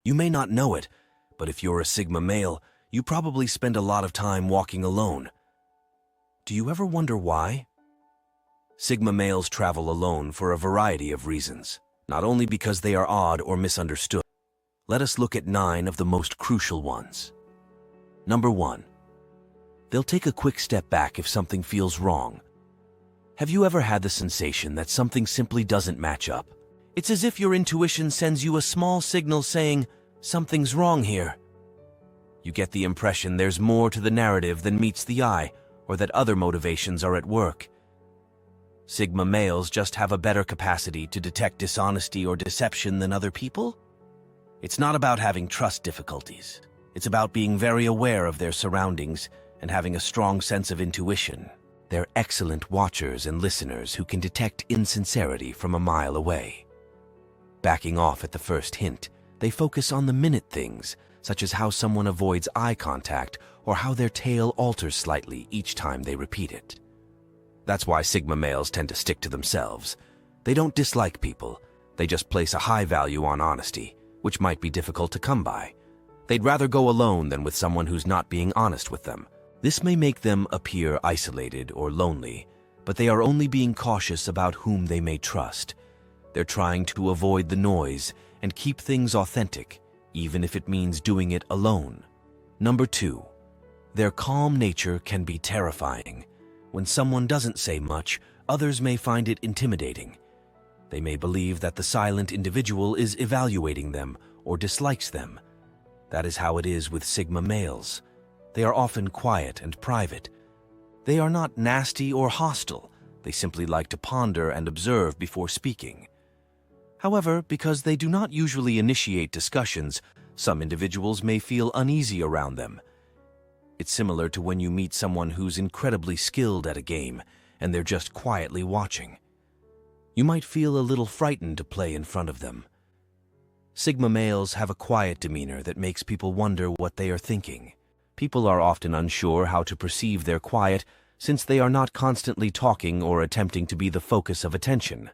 You may not know it, but if you're a Sigma male, you probably spend a lot of time walking alone. Do you ever wonder why? Sigma males travel alone for a variety of reasons, not only because they are odd or misunderstood. Let us look at 9 of the most crucial ones. Number 1. They'll take a quick step back if something feels wrong. Have you ever had the sensation that something simply doesn't match up? It's as if your intuition sends you a small signal saying, "Something's wrong here." You get the impression there's more to the narrative than meets the eye, or that other motivations are at work. Sigma males just have a better capacity to detect dishonesty or deception than other people? It's not about having trust difficulties. It's about being very aware of their surroundings and having a strong sense of intuition. They're excellent watchers and listeners who can detect insincerity from a mile away. Backing off at the first hint, they focus on the minute things, such as how someone avoids eye contact or how their tail alters slightly each time they repeat it. That's why Sigma males tend to stick to themselves. They don't dislike people. They just place a high value on honesty, which might be difficult to come by. They'd rather go alone than with someone who's not being honest with them. This may make them appear isolated or lonely, but they are only being cautious about whom they may trust. They're trying to avoid the noise and keep things authentic, even if it means doing it alone. Number 2. Their calm nature can be terrifying. When someone doesn't say much, others may find it intimidating. They may believe that the silent individual is evaluating them or dislikes them. That is how it is with Sigma males. They are often quiet and private. They are not nasty or hostile. They simply like to ponder and observe before speaking. However, because they do not usually initiate discussions, some individuals may feel uneasy around them. It's similar to when you meet someone who's incredibly skilled at a game and they're just quietly watching. You might feel a little frightened to play in front of them. Sigma males have a quiet demeanor that makes people wonder what they are thinking. People are often unsure how to perceive their quiet since they are not constantly talking or attempting to be the focus of attention.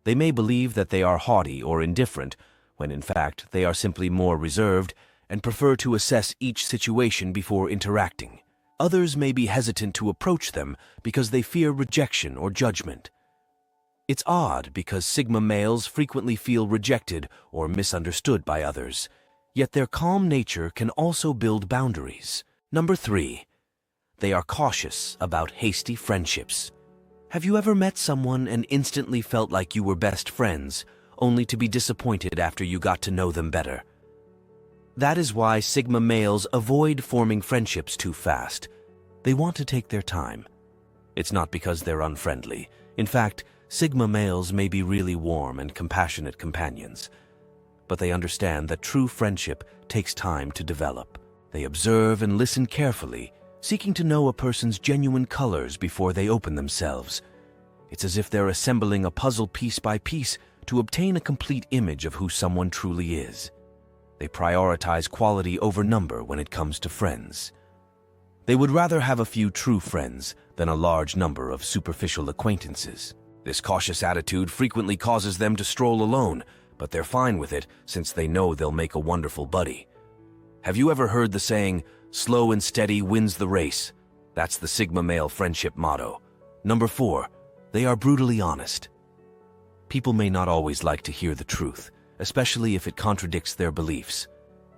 They may believe that they are haughty or indifferent, when in fact they are simply more reserved and prefer to assess each situation before interacting. Others may be hesitant to approach them because they fear rejection or judgment. It's odd because Sigma males frequently feel rejected or misunderstood by others, yet their calm nature can also build boundaries. Number 3. They are cautious about hasty friendships. Have you ever met someone and instantly felt like you were best friends, only to be disappointed after you got to know them better? That is why Sigma males avoid forming friendships too fast. They want to take their time. It's not because they're unfriendly. In fact, Sigma males may be really warm and compassionate companions, but they understand that true friendship takes time to develop. They observe and listen carefully, seeking to know a person's genuine colors before they open themselves. It's as if they're assembling a puzzle piece by piece to obtain a complete image of who someone truly is. They prioritize quality over number when it comes to friends. They would rather have a few true friends than a large number of superficial acquaintances. This cautious attitude frequently causes them to stroll alone, but they're fine with it since they know they'll make a wonderful buddy. Have you ever heard the saying, "Slow and steady wins the race"? That's the Sigma male friendship motto. Number 4. They are brutally honest. People may not always like to hear the truth, especially if it contradicts their beliefs.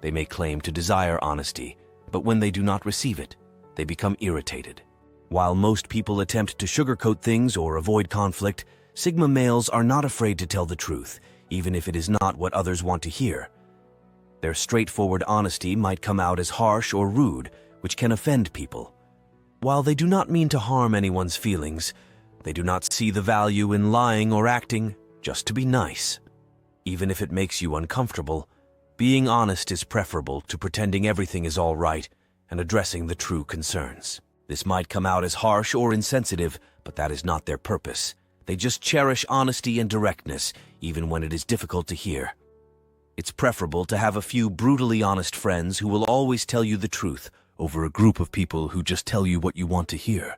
They may claim to desire honesty, but when they do not receive it, they become irritated. While most people attempt to sugarcoat things or avoid conflict, Sigma males are not afraid to tell the truth, even if it is not what others want to hear. Their straightforward honesty might come out as harsh or rude, which can offend people. While they do not mean to harm anyone's feelings, they do not see the value in lying or acting just to be nice. Even if it makes you uncomfortable, being honest is preferable to pretending everything is all right and addressing the true concerns. This might come out as harsh or insensitive, but that is not their purpose. They just cherish honesty and directness, even when it is difficult to hear. It's preferable to have a few brutally honest friends who will always tell you the truth over a group of people who just tell you what you want to hear.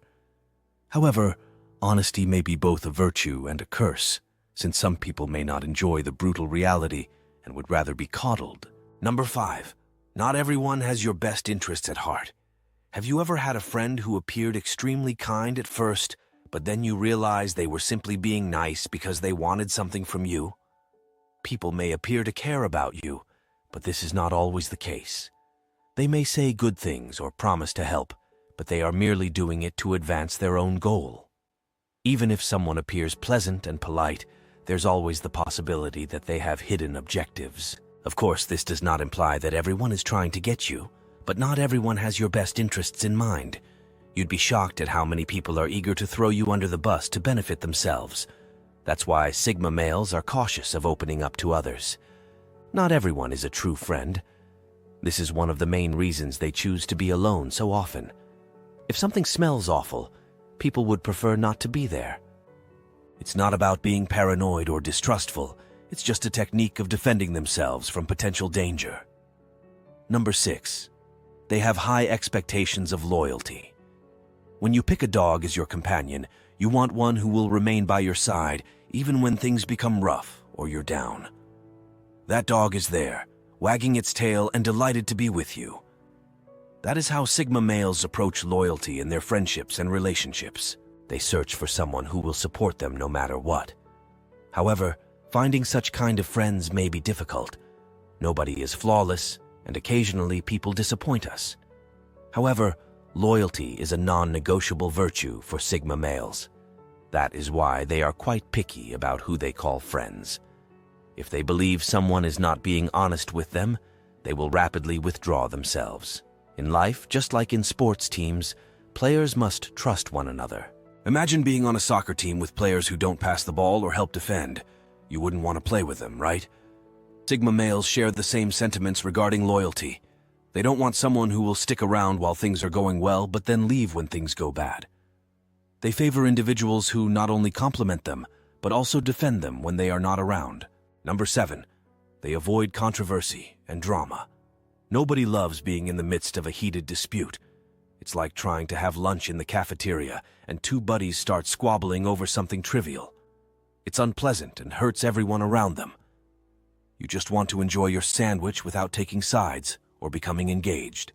However, honesty may be both a virtue and a curse, since some people may not enjoy the brutal reality and would rather be coddled. Number 5. Not everyone has your best interests at heart. Have you ever had a friend who appeared extremely kind at first, but then you realize they were simply being nice because they wanted something from you? People may appear to care about you, but this is not always the case. They may say good things or promise to help, but they are merely doing it to advance their own goal. Even if someone appears pleasant and polite, there's always the possibility that they have hidden objectives. Of course, this does not imply that everyone is trying to get you, but not everyone has your best interests in mind. You'd be shocked at how many people are eager to throw you under the bus to benefit themselves. That's why Sigma males are cautious of opening up to others. Not everyone is a true friend. This is one of the main reasons they choose to be alone so often. If something smells awful, people would prefer not to be there. It's not about being paranoid or distrustful. It's just a technique of defending themselves from potential danger. Number 6. They have high expectations of loyalty. When you pick a dog as your companion, you want one who will remain by your side even when things become rough or you're down. That dog is there, wagging its tail and delighted to be with you. That is how Sigma males approach loyalty in their friendships and relationships. They search for someone who will support them no matter what. However, finding such kind of friends may be difficult. Nobody is flawless, and occasionally people disappoint us. However, loyalty is a non-negotiable virtue for Sigma males. That is why they are quite picky about who they call friends. If they believe someone is not being honest with them, they will rapidly withdraw themselves. In life, just like in sports teams, players must trust one another. Imagine being on a soccer team with players who don't pass the ball or help defend. You wouldn't want to play with them, right? Sigma males share the same sentiments regarding loyalty. They don't want someone who will stick around while things are going well but then leave when things go bad. They favor individuals who not only compliment them, but also defend them when they are not around. Number 7. They avoid controversy and drama. Nobody loves being in the midst of a heated dispute. It's like trying to have lunch in the cafeteria and two buddies start squabbling over something trivial. It's unpleasant and hurts everyone around them. You just want to enjoy your sandwich without taking sides or becoming engaged.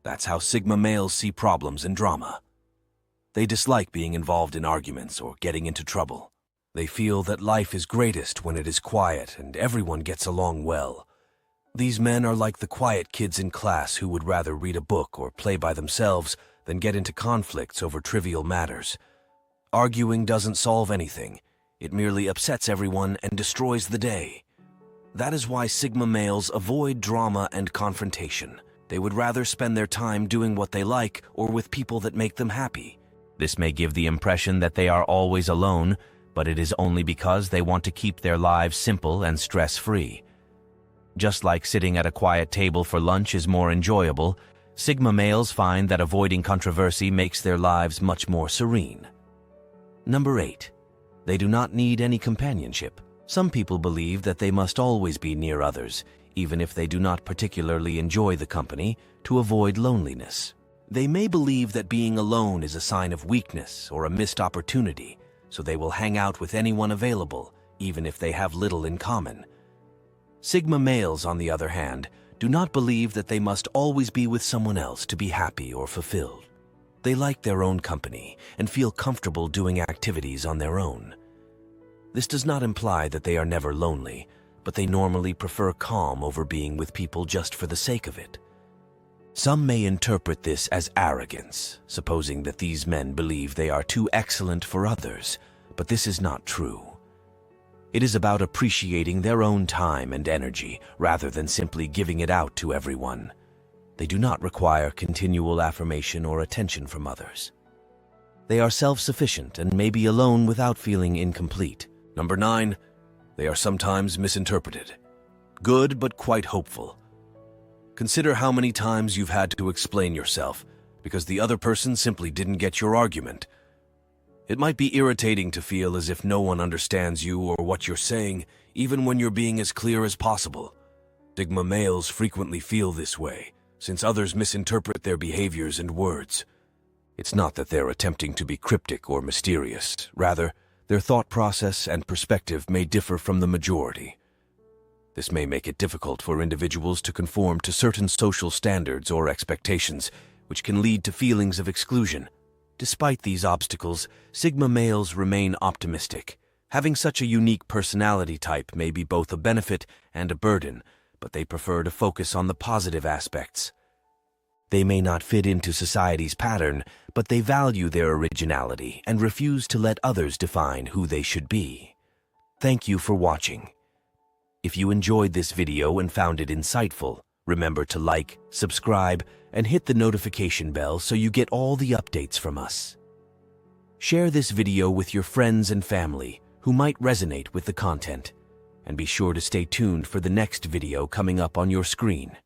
That's how Sigma males see problems and drama. They dislike being involved in arguments or getting into trouble. They feel that life is greatest when it is quiet and everyone gets along well. These men are like the quiet kids in class who would rather read a book or play by themselves than get into conflicts over trivial matters. Arguing doesn't solve anything. It merely upsets everyone and destroys the day. That is why Sigma males avoid drama and confrontation. They would rather spend their time doing what they like or with people that make them happy. This may give the impression that they are always alone, but it is only because they want to keep their lives simple and stress-free. Just like sitting at a quiet table for lunch is more enjoyable, Sigma males find that avoiding controversy makes their lives much more serene. Number 8. They do not need any companionship. Some people believe that they must always be near others, even if they do not particularly enjoy the company, to avoid loneliness. They may believe that being alone is a sign of weakness or a missed opportunity, so they will hang out with anyone available, even if they have little in common. Sigma males, on the other hand, do not believe that they must always be with someone else to be happy or fulfilled. They like their own company and feel comfortable doing activities on their own. This does not imply that they are never lonely, but they normally prefer calm over being with people just for the sake of it. Some may interpret this as arrogance, supposing that these men believe they are too excellent for others, but this is not true. It is about appreciating their own time and energy rather than simply giving it out to everyone. They do not require continual affirmation or attention from others. They are self-sufficient and may be alone without feeling incomplete. Number 9. They are sometimes misinterpreted. Good, but quite hopeful. Consider how many times you've had to explain yourself because the other person simply didn't get your argument. It might be irritating to feel as if no one understands you or what you're saying, even when you're being as clear as possible. Sigma males frequently feel this way, since others misinterpret their behaviors and words. It's not that they're attempting to be cryptic or mysterious. Rather, their thought process and perspective may differ from the majority. This may make it difficult for individuals to conform to certain social standards or expectations, which can lead to feelings of exclusion. Despite these obstacles, Sigma males remain optimistic. Having such a unique personality type may be both a benefit and a burden, but they prefer to focus on the positive aspects. They may not fit into society's pattern, but they value their originality and refuse to let others define who they should be. Thank you for watching. If you enjoyed this video and found it insightful, remember to like, subscribe, and hit the notification bell so you get all the updates from us. Share this video with your friends and family who might resonate with the content, and be sure to stay tuned for the next video coming up on your screen.